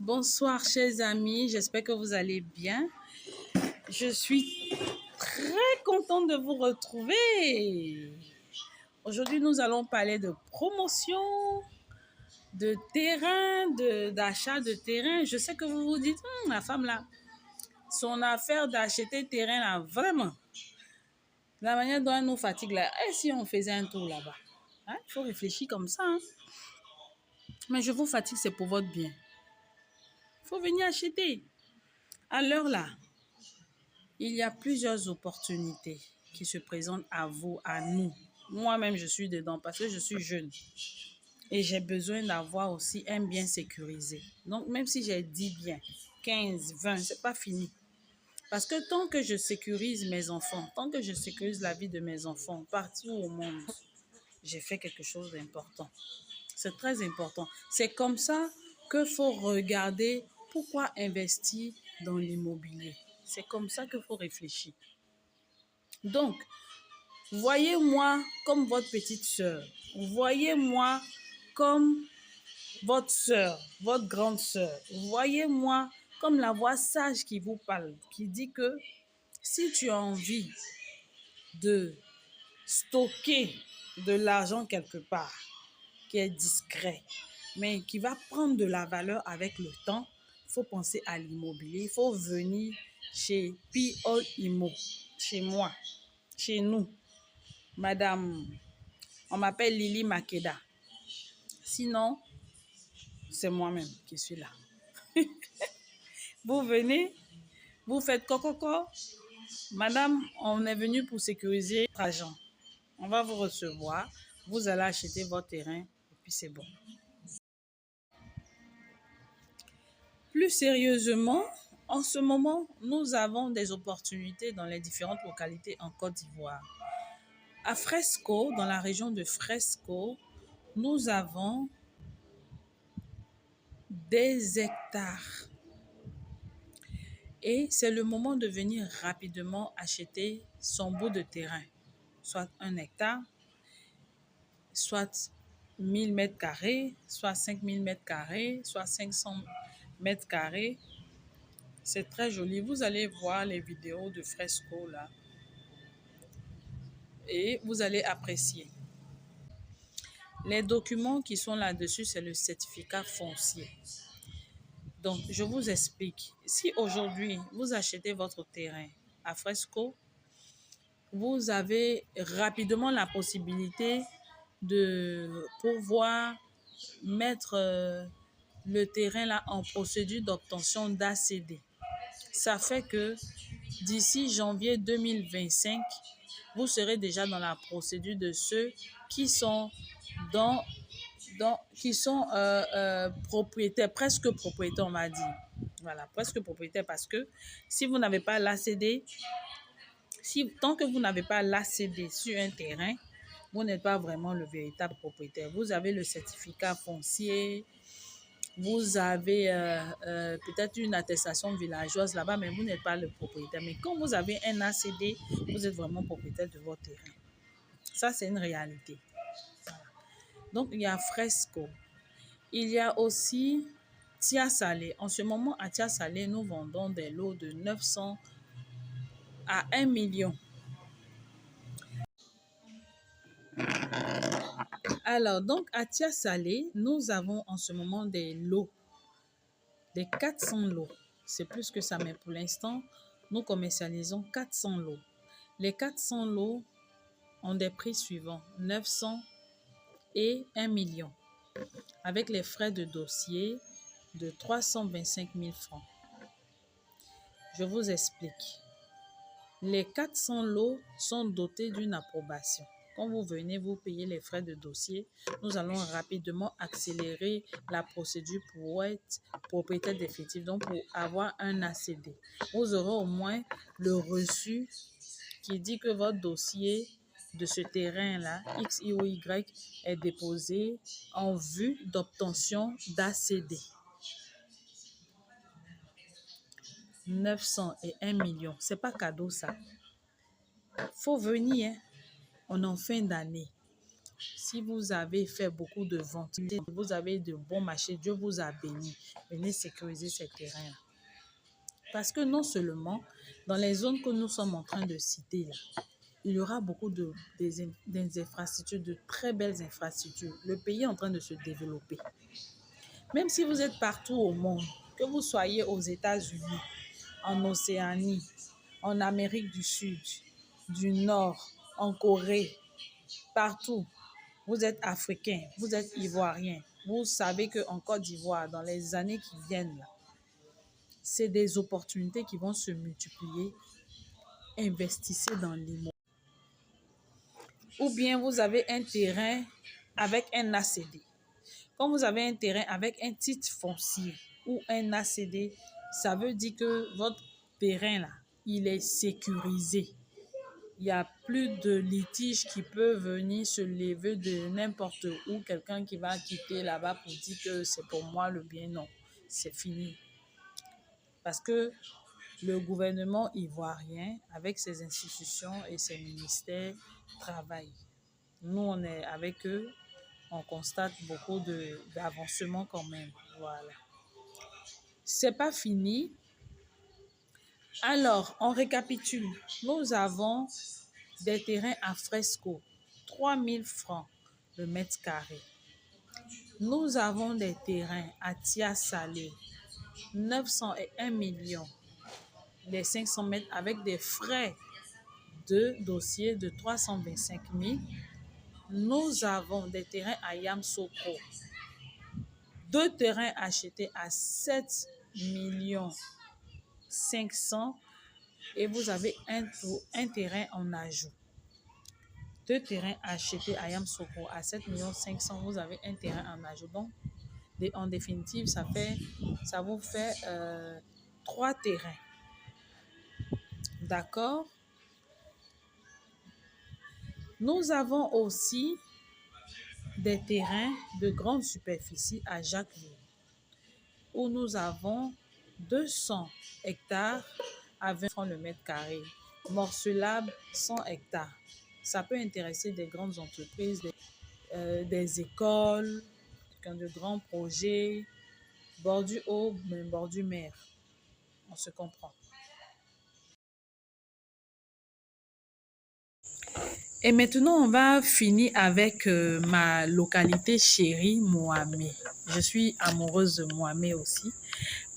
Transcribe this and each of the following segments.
Bonsoir chers amis, j'espère que vous allez bien. Je suis très contente de vous retrouver. Aujourd'hui, nous allons parler de promotion, de terrain, d'achat de terrain. Je sais que vous vous dites, la femme là, son affaire d'acheter terrain là, vraiment, la manière dont elle nous fatigue là, et si on faisait un tour là-bas? Hein? Il faut réfléchir comme ça. Hein? Mais je vous fatigue, c'est pour votre bien. Il faut venir acheter. À l'heure là, il y a plusieurs opportunités qui se présentent à vous, à nous. Moi-même, je suis dedans parce que je suis jeune et j'ai besoin d'avoir aussi un bien sécurisé. Donc, même si j'ai 10 biens, 15, 20, c'est pas fini. Parce que tant que je sécurise mes enfants, tant que je sécurise la vie de mes enfants partout au monde, j'ai fait quelque chose d'important. C'est très important. C'est comme ça qu'il faut regarder pourquoi investir dans l'immobilier. C'est comme ça qu'il faut réfléchir. Donc, voyez-moi comme votre petite sœur. Voyez-moi comme votre sœur, votre grande sœur. Voyez-moi comme la voix sage qui vous parle, qui dit que si tu as envie de stocker de l'argent quelque part, qui est discret, mais qui va prendre de la valeur avec le temps, il faut penser à l'immobilier. Il faut venir chez P.O. Immo, chez moi, chez nous. Madame, on m'appelle Lily Makeda. Sinon, c'est moi-même qui suis là. Vous venez, vous faites coco. Madame, on est venu pour sécuriser votre argent. On va vous recevoir, vous allez acheter votre terrain et puis c'est bon. Plus sérieusement, en ce moment, nous avons des opportunités dans les différentes localités en Côte d'Ivoire. À Fresco, dans la région de Fresco, nous avons des hectares. Et c'est le moment de venir rapidement acheter son bout de terrain, soit 1 hectare, soit 1000 mètres carrés, soit 5000 mètres carrés, soit 500 mètres carrés. C'est très joli. Vous allez voir les vidéos de Fresco là et vous allez apprécier. Les documents qui sont là-dessus, c'est le certificat foncier. Donc, je vous explique. Si aujourd'hui, vous achetez votre terrain à Fresco, vous avez rapidement la possibilité de pouvoir mettre le terrain là en procédure d'obtention d'ACD. Ça fait que d'ici janvier 2025, vous serez déjà dans la procédure de ceux qui sont propriétaires, presque propriétaires, on va dire. Voilà, presque propriétaires, parce que si vous n'avez pas l'ACD, tant que vous n'avez pas l'ACD sur un terrain, vous n'êtes pas vraiment le véritable propriétaire. Vous avez le certificat foncier, vous avez peut-être une attestation villageoise là-bas, mais vous n'êtes pas le propriétaire. Mais quand vous avez un ACD, vous êtes vraiment propriétaire de votre terrain. Ça, c'est une réalité. Voilà. Donc, il y a Fresco. Il y a aussi Tia Salé. En ce moment, à Tia Salé, nous vendons des lots de 900 à 1 million. Alors, donc, à Tia Salé, nous avons en ce moment des lots, des 400 lots. C'est plus que ça, mais pour l'instant, nous commercialisons 400 lots. Les 400 lots ont des prix suivants, 900 et 1 million, avec les frais de dossier de 325 000 francs. Je vous explique. Les 400 lots sont dotés d'une approbation. Quand vous venez, vous payez les frais de dossier. Nous allons rapidement accélérer la procédure pour être propriétaire définitif, donc pour avoir un ACD. Vous aurez au moins le reçu qui dit que votre dossier de ce terrain-là, X, Y ou Y, est déposé en vue d'obtention d'ACD. 900 et 1 million, c'est pas cadeau ça. Faut venir, hein? On est en fin d'année. Si vous avez fait beaucoup de ventes, vous avez de bons marchés, Dieu vous a béni, venez sécuriser ces terrains-là. Parce que non seulement dans les zones que nous sommes en train de citer là, il y aura beaucoup des infrastructures, de très belles infrastructures. Le pays est en train de se développer. Même si vous êtes partout au monde, que vous soyez aux États-Unis, en Océanie, en Amérique du Sud, du Nord, en Corée, partout, vous êtes africain, vous êtes ivoirien, vous savez qu'en Côte d'Ivoire, dans les années qui viennent, là, c'est des opportunités qui vont se multiplier. Investissez dans l'immobilier. Ou bien vous avez un terrain avec un ACD. Quand vous avez un terrain avec un titre foncier ou un ACD, ça veut dire que votre terrain là, il est sécurisé. Il n'y a plus de litige qui peut venir se lever de n'importe où. Quelqu'un qui va quitter là-bas pour dire que c'est pour moi le bien. Non, c'est fini. Parce que le gouvernement ivoirien, avec ses institutions et ses ministères, travaille. Nous, on est avec eux, on constate beaucoup d'avancement quand même. Voilà. C'est pas fini. Alors, on récapitule. Nous avons des terrains à fresco, 3 000 francs le mètre carré. Nous avons des terrains à Tia Salé, 901 millions les 500 mètres avec des frais de dossier de 325 000. Nous avons des terrains à Yamsoko, 2 terrains achetés à 7 millions 500 et vous avez un terrain en ajout. 2 terrains achetés à Yamsoko à 7 millions 500, vous avez un terrain en ajout. Donc, en définitive, ça vous fait 3 terrains. D'accord? Nous avons aussi des terrains de grande superficie à Jacqueline, où nous avons 200 hectares à 20 francs le mètre carré. Morcelable, 100 hectares. Ça peut intéresser des grandes entreprises, des écoles, de grands projets, bord du haut, même bord du mer. On se comprend. Et maintenant, on va finir avec ma localité chérie, Moamé. Je suis amoureuse de Moamé aussi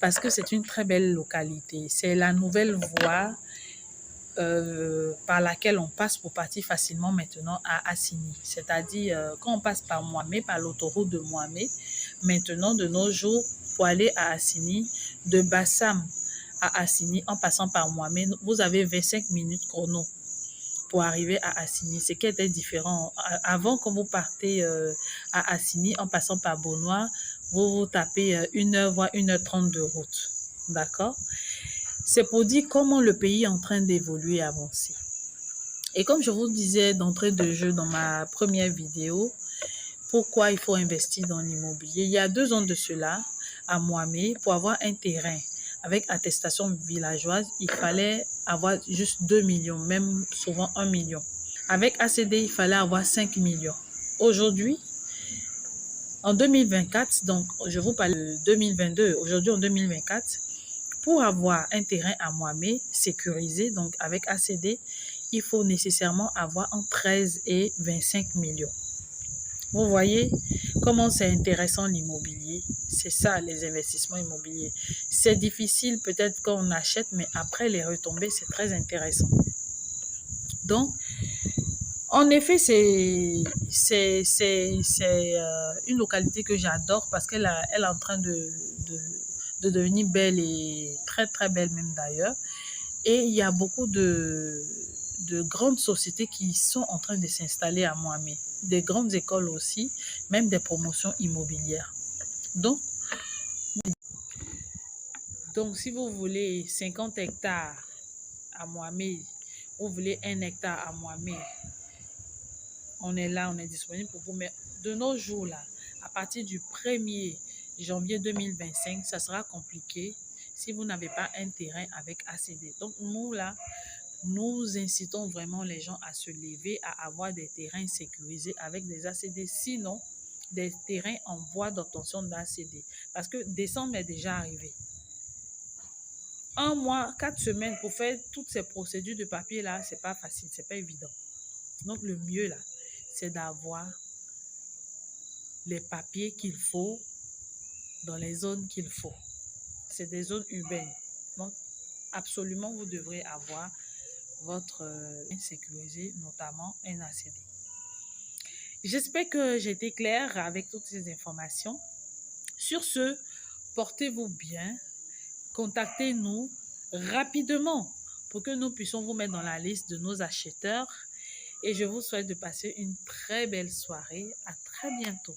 parce que c'est une très belle localité. C'est la nouvelle voie par laquelle on passe pour partir facilement maintenant à Assini. C'est-à-dire, quand on passe par Moamé, par l'autoroute de Moamé, maintenant, de nos jours, pour aller à Assini, de Bassam à Assini, en passant par Moamé, vous avez 25 minutes chrono pour arriver à Assini, ce qui était différent. Avant, quand vous partez à Assini, en passant par Beaunois, vous tapez 1 heure, voire 1h30 de route. D'accord? C'est pour dire comment le pays est en train d'évoluer et avancer. Et comme je vous disais d'entrée de jeu dans ma première vidéo, pourquoi il faut investir dans l'immobilier? Il y a 2 ans de cela, à Moamé, pour avoir un terrain avec attestation villageoise, il fallait avoir juste 2 millions, même souvent 1 million. Avec ACD, il fallait avoir 5 millions. Aujourd'hui, en 2024, donc je vous parle de 2022, aujourd'hui en 2024, pour avoir un terrain à Moamé sécurisé, donc avec ACD, il faut nécessairement avoir entre 13 et 25 millions. Vous voyez comment c'est intéressant l'immobilier. C'est ça, les investissements immobiliers. C'est difficile peut-être quand on achète, mais après les retombées, c'est très intéressant. Donc, en effet, c'est une localité que j'adore parce qu'elle est en train de devenir belle et très, très belle même d'ailleurs. Et il y a beaucoup de grandes sociétés qui sont en train de s'installer à Moamé. Des grandes écoles aussi, même des promotions immobilières. Donc, si vous voulez 50 hectares à Moamé, vous voulez 1 hectare à Moamé, on est là, on est disponible pour vous. Mais de nos jours, là, à partir du 1er janvier 2025, ça sera compliqué si vous n'avez pas un terrain avec ACD. Donc, nous, là, nous incitons vraiment les gens à se lever, à avoir des terrains sécurisés avec des ACD, sinon des terrains en voie d'obtention d'ACD. Parce que décembre est déjà arrivé. 1 mois, 4 semaines pour faire toutes ces procédures de papier là, c'est pas facile, c'est pas évident. Donc le mieux là, c'est d'avoir les papiers qu'il faut dans les zones qu'il faut. C'est des zones urbaines. Donc absolument, vous devrez avoir votre sécurisé, notamment un ACD. J'espère que j'ai été claire avec toutes ces informations. Sur ce, portez-vous bien. Contactez-nous rapidement pour que nous puissions vous mettre dans la liste de nos acheteurs. Et je vous souhaite de passer une très belle soirée. À très bientôt.